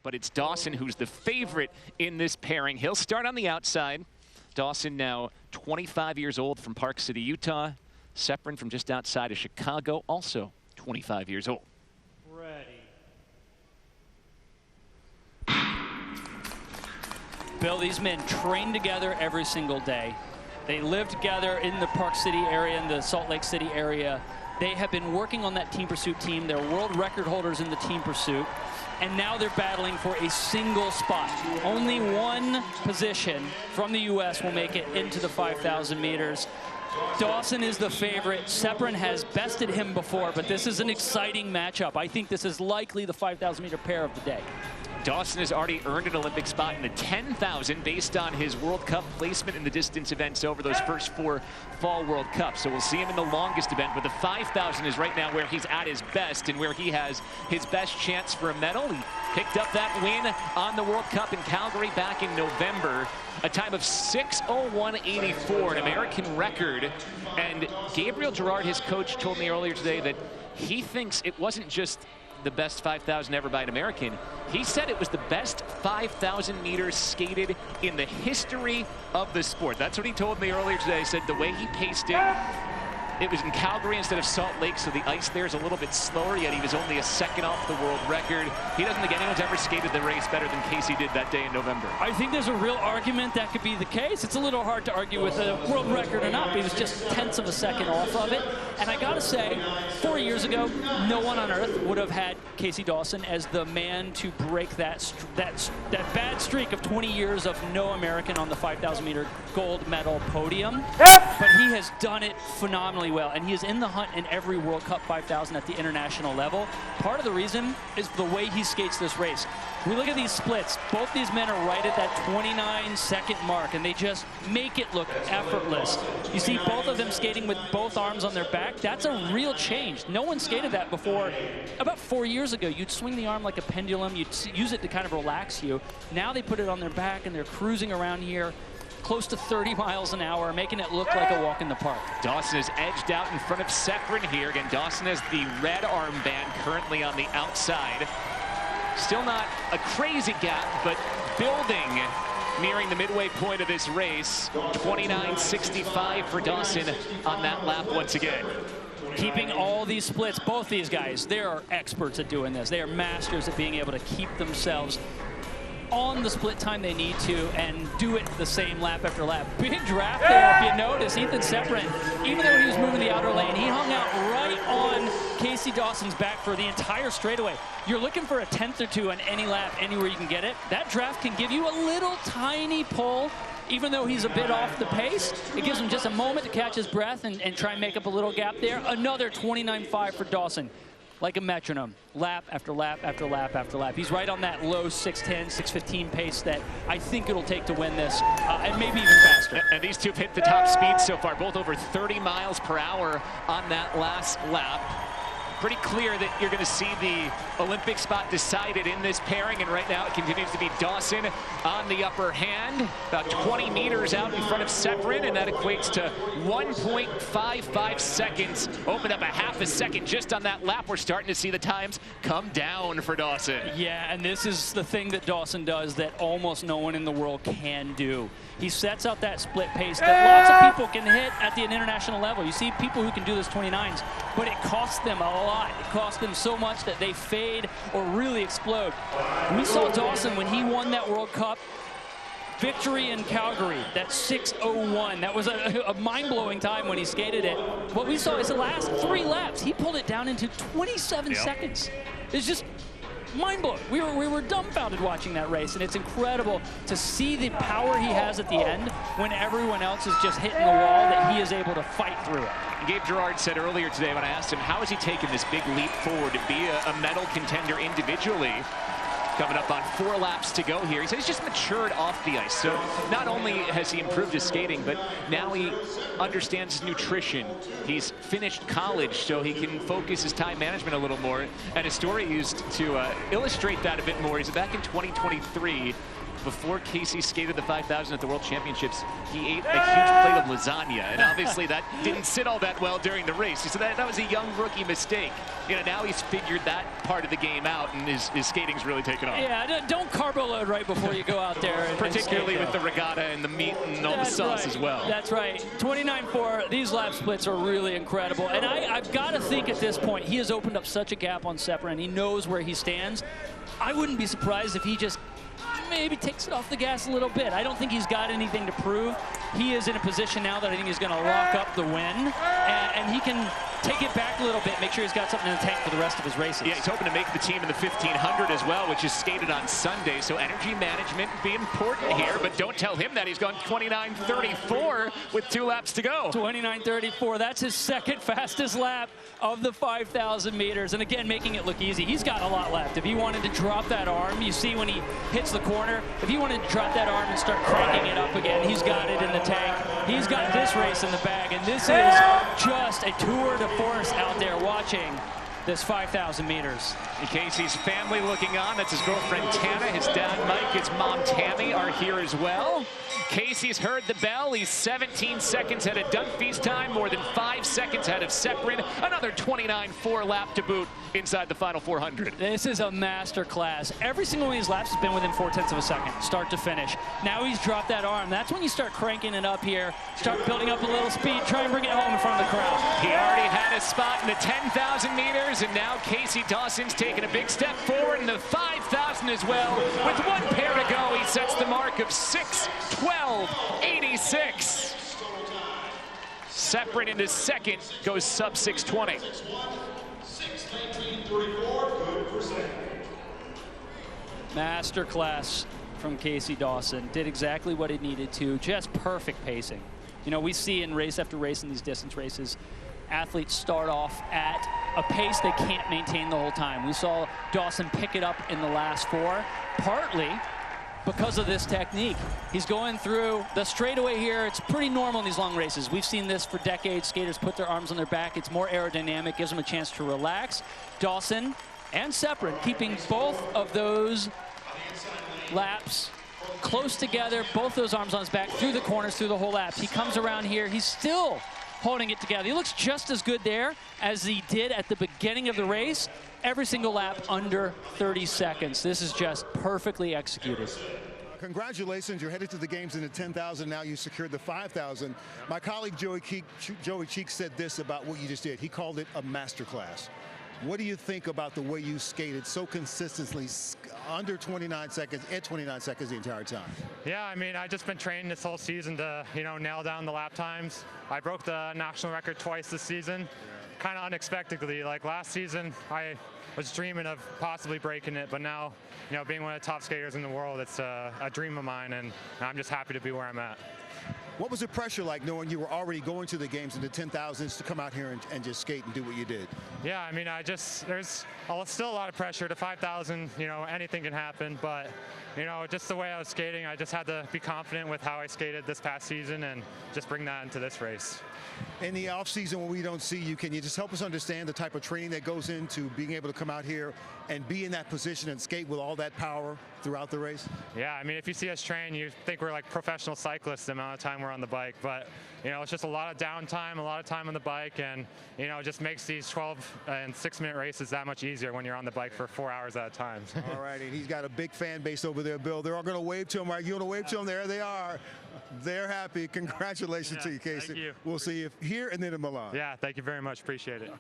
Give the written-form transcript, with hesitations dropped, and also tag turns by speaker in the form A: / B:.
A: but it's Dawson who's the favorite in this pairing. He'll start on the outside. Dawson now 25 years old from Park City, Utah. Seprin from just outside of Chicago, also 25 years old.
B: Bill, these men train together every single day. They live together in the Park City area, in the Salt Lake City area. They have been working on that team pursuit team. They're world record holders in the team pursuit. And now they're battling for a single spot. Only one position from the U.S. will make it into the 5,000 meters. Dawson is the favorite. Seprin has bested him before, but this is an exciting matchup. I think this is likely the 5,000 meter pair of the day.
A: Dawson has already earned an Olympic spot in the 10,000 based on his World Cup placement in the distance events over those first 4 Fall World Cups. So we'll see him in the longest event, but the 5,000 is right now where he's at his best and where he has his best chance for a medal. He picked up that win on the World Cup in Calgary back in November. A time of 6:01.84, an American record. And Gabriel Gerard, his coach, told me earlier today that he thinks it wasn't just the best 5,000 ever by an American. He said it was the best 5,000 meters skated in the history of the sport. That's what he told me earlier today. He said the way he paced it was in Calgary instead of Salt Lake, so the ice there is a little bit slower, yet he was only a second off the world record. He doesn't think anyone's ever skated the race better than Casey did that day in November.
B: I think there's a real argument that could be the case. It's a little hard to argue with a world record or not, but he was just tenths of a second off of it. And I gotta say, 4 years ago, no one on earth would have had Casey Dawson as the man to break that bad streak of 20 years of no American on the 5,000 meter gold medal podium. But he has done it phenomenally well, and he is in the hunt in every World Cup 5,000 at the international level. Part of the reason is the way he skates this race. We look at these splits. Both these men are right at that 29-second mark, and they just make it look effortless. You see both of them skating with both arms on their back. That's a real change. No one skated that before. About 4 years ago, you'd swing the arm like a pendulum. You'd use it to kind of relax you. Now they put it on their back, and they're cruising around here close to 30 miles an hour, making it look like a walk in the park.
A: Dawson is edged out in front of Seprin here. Again, Dawson has the red armband currently on the outside. Still not a crazy gap, but building nearing the midway point of this race. 29.65 for Dawson on that lap once again.
B: Keeping all these splits, both these guys, they are experts at doing this. They are masters at being able to keep themselves on the split time they need to and do it the same lap after lap. Big draft there, if you notice. Ethan Seprin, even though he was moving the outer lane, he hung out right on Casey Dawson's back for the entire straightaway. You're looking for a tenth or two on any lap, anywhere you can get it. That draft can give you a little tiny pull. Even though he's a bit off the pace, it gives him just a moment to catch his breath and try and make up a little gap there. Another 29.5 for Dawson. Like a metronome, lap after lap after lap after lap. He's right on that low 6:10, 6:15 pace that I think it'll take to win this, and maybe even faster.
A: And these two have hit the top speed so far, both over 30 miles per hour on that last lap. Pretty clear that you're going to see the Olympic spot decided in this pairing, and right now it continues to be Dawson on the upper hand, about 20 meters out in front of Seprin, and that equates to 1.55 seconds. Opened up a half a second just on that lap. We're starting to see the times come down for Dawson.
B: Yeah, and this is the thing that Dawson does that almost no one in the world can do. He sets out that split pace that lots of people can hit at the international level. You see people who can do this 29s, but it costs them a lot. It costs them so much that they fade or really explode. We saw Dawson when he won that World Cup victory in Calgary, that 6:01. That was a mind-blowing time when he skated it. What we saw is the last 3 laps, he pulled it down into 27 seconds. It's just mind-blowing. We were dumbfounded watching that race, and it's incredible to see the power he has at the end when everyone else is just hitting the wall, that he is able to fight through it.
A: Gabe Gerard said earlier today when I asked him how has he taken this big leap forward to be a medal contender individually, coming up on 4 laps to go here. He said he's just matured off the ice. So not only has he improved his skating, but now he understands his nutrition. He's finished college, so he can focus his time management a little more. And a story used to illustrate that a bit more is back in 2023, before Casey skated the 5,000 at the World Championships, he ate a huge plate of lasagna, and obviously that didn't sit all that well during the race. So that was a young rookie mistake. You know, now he's figured that part of the game out, and his skating's really taken off.
B: Yeah, don't carbo load right before you go out there.
A: Particularly with the regatta and the meat and all the sauce as well.
B: That's right. 29.4. These lap splits are really incredible. And I've got to think at this point, he has opened up such a gap on Sepran. He knows where he stands. I wouldn't be surprised if he just maybe takes it off the gas a little bit. I don't think he's got anything to prove. He is in a position now that I think he's going to lock up the win, and he can take it back a little bit, make sure he's got something in the tank for the rest of his races.
A: Yeah, he's hoping to make the team in the 1500 as well, which is skated on Sunday, so energy management be important here, but don't tell him that. He's gone 29.34 with 2 laps to go.
B: 29.34, that's his second fastest lap of the 5,000 meters, and again, making it look easy. He's got a lot left. If he wanted to drop that arm, you see when he hits the corner, if he wanted to drop that arm and start cranking it up again, he's got it in the tank. He's got this race in the bag, and this is just a tour de force out there watching this 5,000 meters.
A: And Casey's family looking on. That's his girlfriend Tana, his dad Mike, his mom Tammy are here as well. Casey's heard the bell. He's 17 seconds ahead of Dunphy's time, more than 5 seconds ahead of Sepran. Another 29.4 lap to boot inside the final 400.
B: This is a master class. Every single one of these laps has been within 0.4 of a second, start to finish. Now he's dropped that arm. That's when you start cranking it up here, start building up a little speed, try and bring it home in front of the crowd.
A: He already had a spot in the 10,000 meters, and now Casey Dawson's taking a big step forward in the 5,000 as well. With 1 pair to go, he sets the mark of 6:12.86. Sepran into second, goes sub 6:20.
C: 6:19.34,
B: Master class from Casey Dawson. Did exactly what he needed to, just perfect pacing. You know, we see in race after race in these distance races, athletes start off at a pace they can't maintain the whole time. We saw Dawson pick it up in the last 4, partly because of this technique. He's going through the straightaway here. It's pretty normal in these long races. We've seen this for decades. Skaters put their arms on their back. It's more aerodynamic, gives them a chance to relax. Dawson and Sepran keeping both of those laps close together, both those arms on his back through the corners, through the whole lap. He comes around here. He's still holding it together. He looks just as good there as he did at the beginning of the race. Every single lap under 30 seconds. This is just perfectly executed.
D: Congratulations, you're headed to the games in the 10,000. Now you secured the 5,000. My colleague Joey Cheek said this about what you just did. He called it a masterclass. What do you think about the way you skated so consistently under 29 seconds, at 29 seconds the entire time?
E: Yeah, I mean, I've just been training this whole season to, nail down the lap times. I broke the national record twice this season, kind of unexpectedly. Like last season, I was dreaming of possibly breaking it, but now, being one of the top skaters in the world, it's a dream of mine, and I'm just happy to be where I'm at.
D: What was the pressure like knowing you were already going to the games in the 10,000s to come out here and just skate and do what you did?
E: Yeah, I mean, there's still a lot of pressure. To 5,000, anything can happen, but, just the way I was skating, I just had to be confident with how I skated this past season and just bring that into this race.
D: In the off season when we don't see you, can you just help us understand the type of training that goes into being able to come out here and be in that position and skate with all that power throughout the race?
E: Yeah, I mean, if you see us train, you think we're like professional cyclists the amount of time we're on the bike, but it's just a lot of downtime, a lot of time on the bike, and it just makes these 12 and 6-minute races that much easier when you're on the bike for 4 hours at a time.
D: All right, and he's got a big fan base over there, Bill. They're all going to wave to him, right? You want to wave to him? There they are. They're happy. Congratulations to you, Casey.
E: Thank you.
D: We'll see you here and then in Milan.
E: Yeah, thank you very much. Appreciate it.